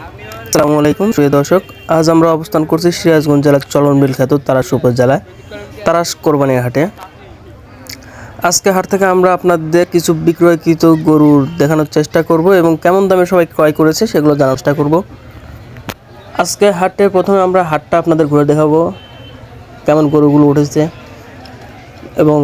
আসসালামু আলাইকুম প্রিয় দর্শক, আজ আমরা অবস্থান করছি সিরাজগঞ্জ জেলার চলনবিল খ্যাত তারাস উপজেলায় তারাস কোরবানির হাটে। আজকে হাট থেকে আমরা আপনাদের কিছু বিক্রয়কৃত গরুর দেখানোর চেষ্টা করব এবং কেমন দামে সবাই ক্রয় করেছে সেগুলো জানার চেষ্টা করব। আজকে হাটে প্রথমে আমরা হাটটা আপনাদের ঘুরে দেখাবো, কেমন গরুগুলো উঠেছে এবং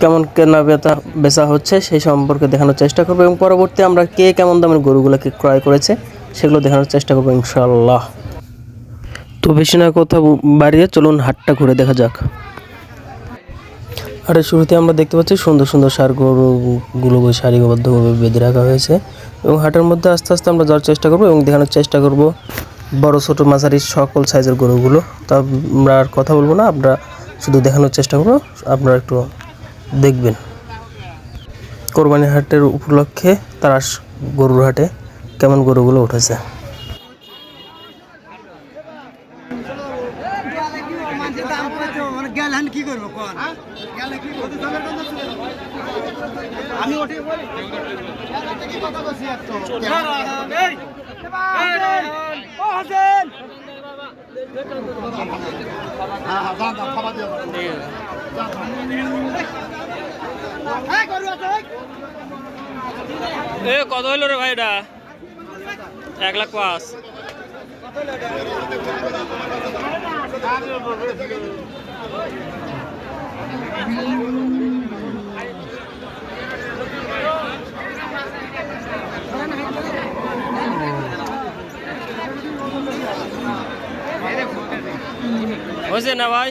কেমন কেনা বেচা হচ্ছে সেই সম্পর্কে দেখানোর চেষ্টা করবো এবং পরবর্তী আমরা কে কেমন দামের গরুগুলোকে ক্রয় করেছে সেগুলো দেখানোর চেষ্টা করবো ইনশাআল্লাহ। তো বেশি না কথা বাড়িয়ে চলুন হাটটা ঘুরে দেখা যাক। হাটের শুরুতে আমরা দেখতে পাচ্ছি সুন্দর সুন্দর সার গরুগুলো সারিবদ্ধভাবে বেঁধে রাখা হয়েছে এবং হাটের মধ্যে আস্তে আস্তে আমরা যাওয়ার চেষ্টা করবো এবং দেখানোর চেষ্টা করব বড় ছোট মাঝারি সকল সাইজের গরুগুলো। তা আমরা আর কথা বলবো না, আমরা শুধু দেখানোর চেষ্টা করবো, আপনারা একটু দেখবেন। কোরবানির হাটের উপলক্ষে তারাস গরুর হাটে কেমন গরুগুলো উঠেছে। কত হইল রে ভাই? এটা 1,05,000। হয়েছে না ভাই?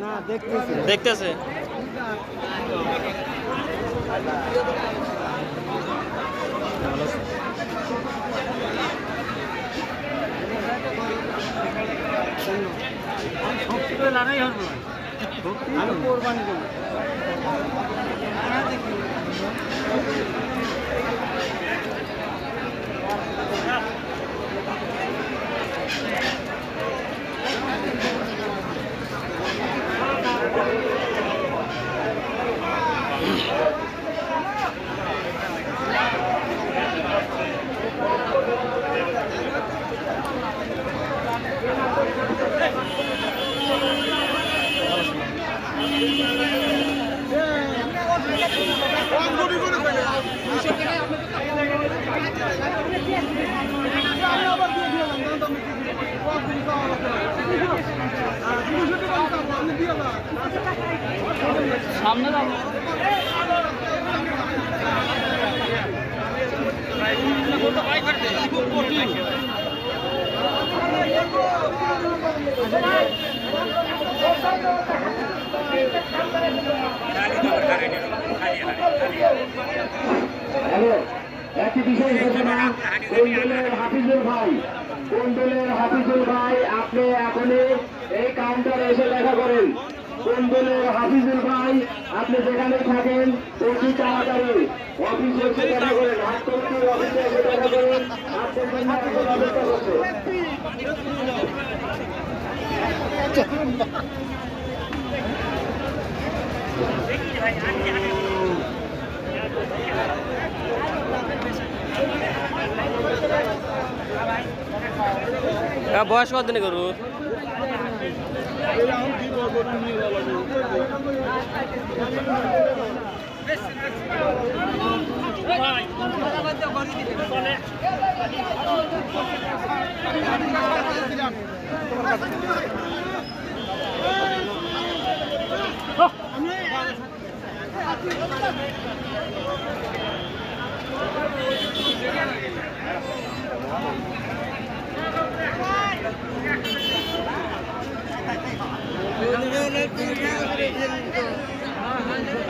না, দেখতেছে। আমি কোরবানি দেব। সামনে একটি বিশেষ ঘোষণা, কোন্দলের হাফিজুল ভাই আপনি এখনই এই কাউন্টারে এসে দেখা করেন। কোন্দলের হাফিজুল ভাই আপনি যেখানে থাকেন অতি তাড়াতাড়ি অফিসে এসে দেখা করেন, হাট কমিটির অফিসে এসে দেখা করেন। আপনার জন্য এখন অপেক্ষা করছে। বয়স কত দিনে করবো?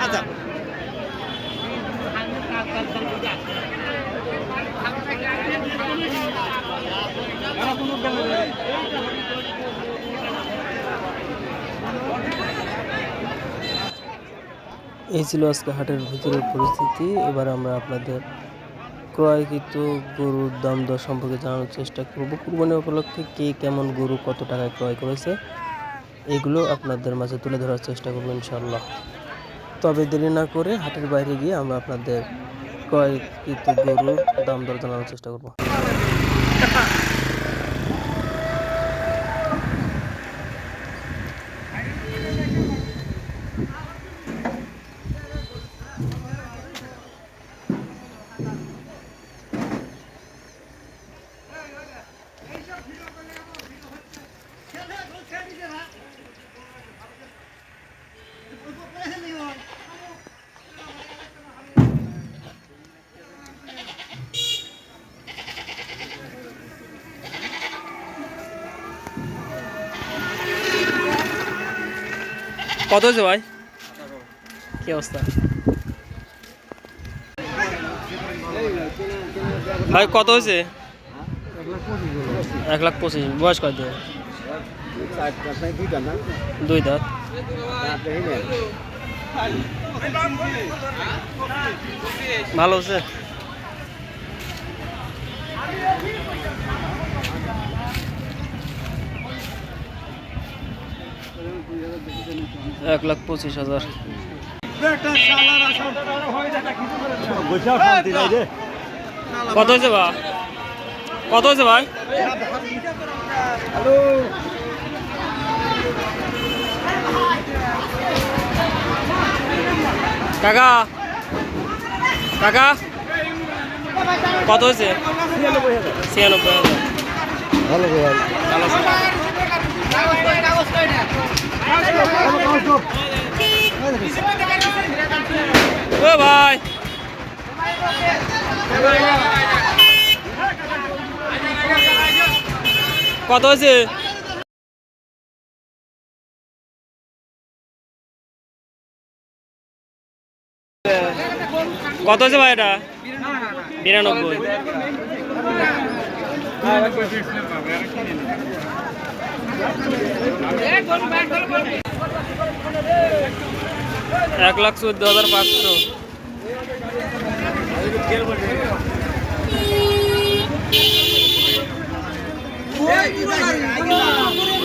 আচ্ছা, এই ছিল আজকে হাটের ভিতরের পরিস্থিতি। এবার আমরা আপনাদের ক্রয়কৃত গরুর দাম দর সম্পর্কে জানানোর চেষ্টা করব। কুরবানি উপলক্ষে কে কেমন গরু কত টাকায় ক্রয় করেছে এগুলো আপনাদের মাঝে তুলে ধরার চেষ্টা করব ইনশাআল্লাহ। তবে দেরি না করে হাটের বাইরে গিয়ে আমরা আপনাদের বিক্রয়কৃত গরুর দাম দর জানানোর চেষ্টা করবো। কত হয়েছে ভাই? কি অবস্থা ভাই? কত হয়েছে? 1,25,000। বয়স কত? 2 দাঁত। ভালো হচ্ছে। $1,25,000। কত হয়েছে বা? কত হয়েছে ভাই? কাকা কাকা কত হয়েছে? 96,000। ভালো ও ভাই, কত হয়েছে? কত হয়েছে ভাই এটা? 92। 1,14,500।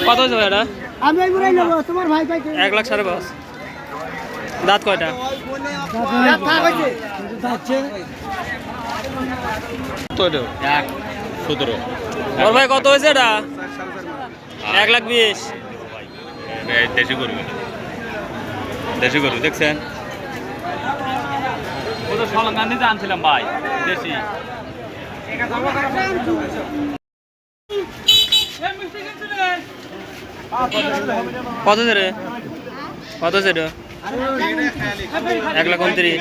কত হয়েছে ভাই এটা? আমি ঘুরাই নেবো তোমার ভাই ভাই 1,5,500। দাঁত কয়টা? ওর ভাই কত হয়েছে এটা? 1,20,000। দেশি গরু দেখছেন? ও তো সলঙ্গান দিতে আনছিলাম ভাই, দেশি। কত হয়েছে রে? কত হয়েছে এটা? 1,29,000।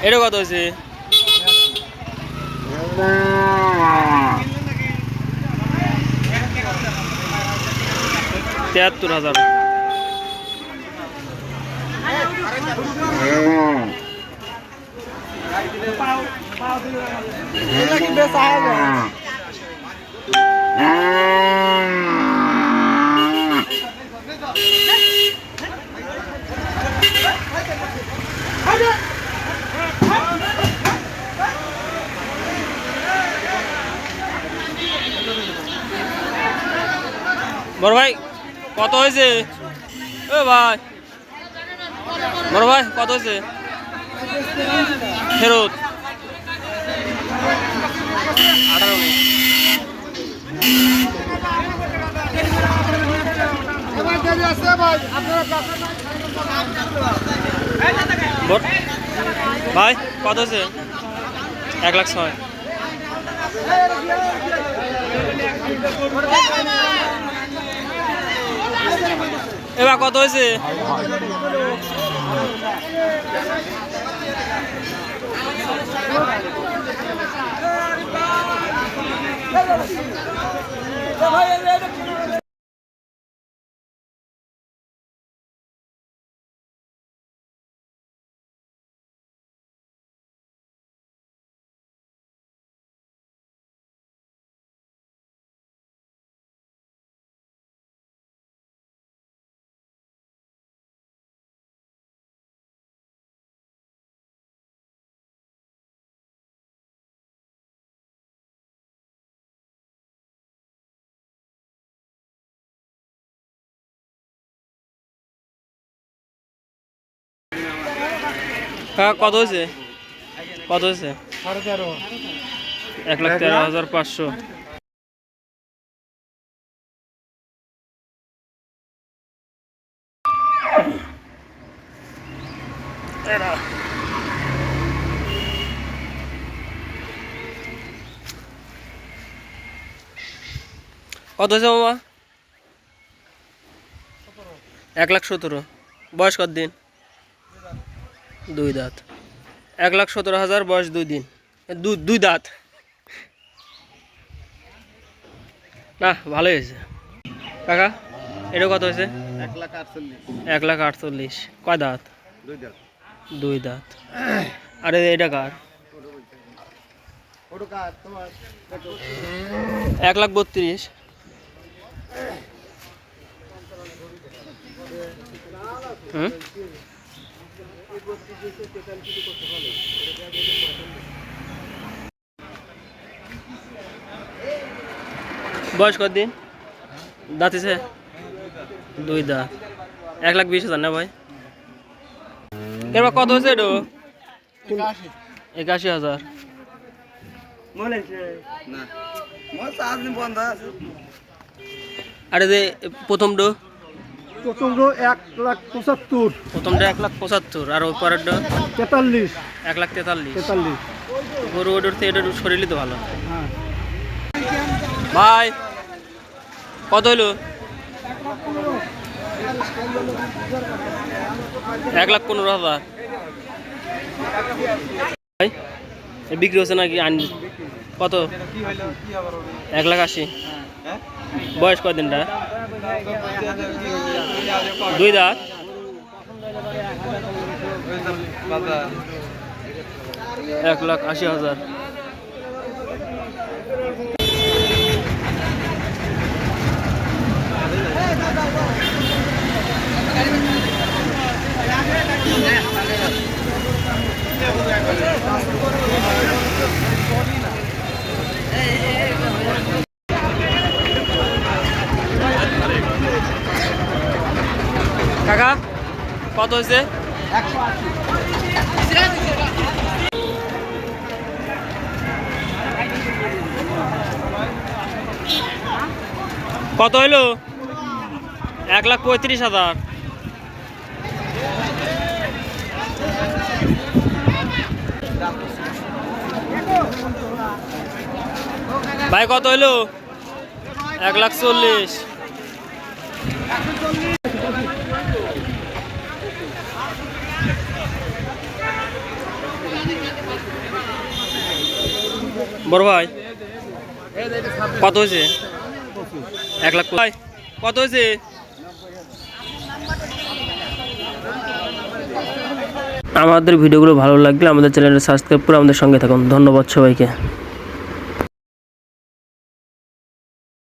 এটা কত হয়েছে? 73,000। বড় ভাই কত হয়েছে? ও ভাই, বড় ভাই কত হয়েছে? ফেরত 18 নেই। ভাই কত হয়েছে? 1,06,000। এবার কত হয়েছে? কাকা কত হয়েছে? কত হয়েছে? 1,13,500। কত হয়েছে মামা? 1,17,000। বয়স কত দিন? 2 দাঁত। 1,17,000 বয়স 2 দিন, 2 দাঁত। না ভালোই হয়েছে কাকা। এটা কত হয়েছে? 1,48,000। কয় দাঁত? 2 দাঁত। আরে এটা কার? 1,32,000। হুম, বয়স কত দিন? দাঁত আছে? 2 দাঁত। 1,20,000 না ভাই? এবার কত হয়েছে এটা? 81,000। আরে যে প্রথমটা? প্রথমটা 1,75,000, প্রথমটা 1,75,000 আর ওই পরেরটা 43, 1,43,000। গরু ওটার থেকে এটা শরীরই তো ভালো। হ্যাঁ। ভাই কত হইলো? 1,15,000। ভাই এ বিক্রি হচ্ছে নাকি? কত? 1,80,000। বয়স কদিনটা? 2 দাঁত। 1,80,000। কাকা কত হয়েছে? কত হইলো? 1,35,000। ভাই কত হইলো? 1,40,000। বড় ভাই কত হয়েছে? 1,00,000। ভাই কত হয়েছে? আমাদের ভিডিওগুলো ভালো লাগলে আমাদের চ্যানেলটা সাবস্ক্রাইব করে আমাদের সঙ্গে থাকুন। ধন্যবাদ সবাইকে।